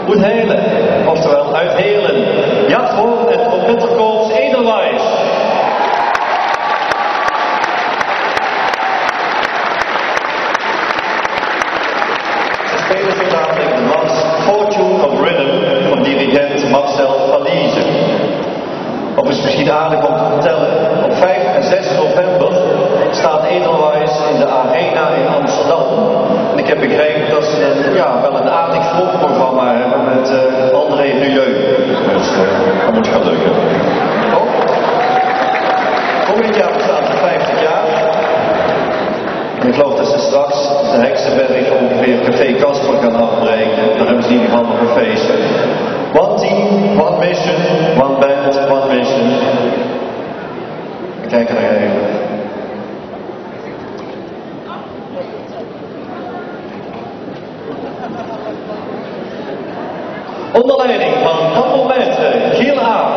moet helen, oftewel uithelen. Jachthoorn en trompetterkorps Edelweiss. Ze spelen zo dadelijk de mars Fortune of Rhythm van dirigent Marcel Palize. Of is misschien aardig om te vertellen, op 5 en 6 november staat Edelweiss in de Arena in Amsterdam. En ik heb begrepen dat ze wel een aardig voorprogramma hebben met André Rieu. Dus dat moet gaan lukken. Volgend jaar bestaat het 50 jaar. En ik geloof dat ze straks de Heksenberg ongeveer Café Casper gaan afbreken. Daar hebben ze in ieder geval nog een feestje. One team, one mission, one band, one mission. We kijken nog even. Onder leiding van Campbell Giel A.